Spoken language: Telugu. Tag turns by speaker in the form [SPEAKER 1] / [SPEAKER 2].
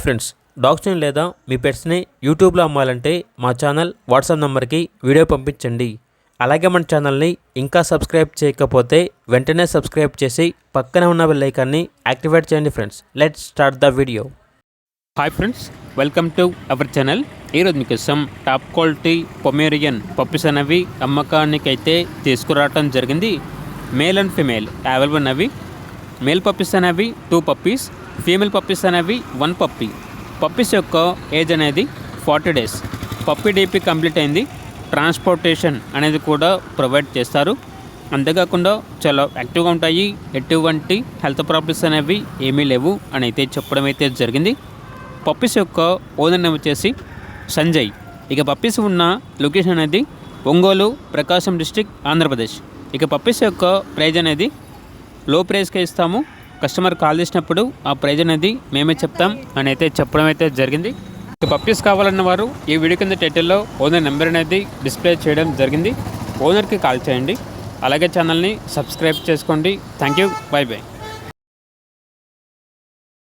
[SPEAKER 1] ఫ్రెండ్స్, డాగ్స్ని లేదా మీ పెట్స్ని యూట్యూబ్లో అమ్మాలంటే మా ఛానల్ వాట్సాప్ నెంబర్కి వీడియో పంపించండి. అలాగే మన ఛానల్ని ఇంకా సబ్స్క్రైబ్ చేయకపోతే వెంటనే సబ్స్క్రైబ్ చేసి పక్కనే ఉన్న బెల్ ఐకాన్ని యాక్టివేట్ చేయండి. Friends, let's start the video.
[SPEAKER 2] Hi friends, welcome to our channel. ఈరోజు మీకోసం టాప్ క్వాలిటీ పొమేరియన్ పప్పీస్ అనేవి అమ్మకానికి అయితే తీసుకురావటం జరిగింది. మేల్ అండ్ ఫీమేల్ అవైలబుల్ ఉన్నవి. మేల్ పప్పీస్ అనేవి 2 పప్పీస్, ఫీమేల్ పప్పీస్ అనేవి 1 పప్పీ. పప్పీస్ యొక్క ఏజ్ అనేది 40 days. పప్పీ డీపీ కంప్లీట్ అయింది. ట్రాన్స్పోర్టేషన్ అనేది కూడా ప్రొవైడ్ చేస్తారు. అంతేకాకుండా చాలా యాక్టివ్గా ఉంటాయి. ఎటువంటి హెల్త్ ప్రాబ్లమ్స్ అనేవి ఏమీ లేవు అని అయితే చెప్పడం అయితే జరిగింది. పప్పీస్ యొక్క ఓనర్ నేమ్ వచ్చేసి సంజయ్. ఇక పప్పీస్ ఉన్న లొకేషన్ అనేది ఒంగోలు, ప్రకాశం డిస్టిక్, ఆంధ్రప్రదేశ్. ఇక పప్పీస్ యొక్క ప్రైజ్ అనేది లో ప్రైస్కే ఇస్తాము. కస్టమర్ కాల్ చేసినప్పుడు ఆ ప్రైజ్ అనేది మేమే చెప్తాం అని అయితే చెప్పడం అయితే జరిగింది. ఇక పప్పీస్ కావాలన్న వారు ఈ వీడియో కింద టైటిల్లో ఓనర్ నెంబర్ అనేది డిస్ప్లే చేయడం జరిగింది. ఓనర్కి కాల్ చేయండి. అలాగే ఛానల్ని సబ్స్క్రైబ్ చేసుకోండి. Thank you. By by.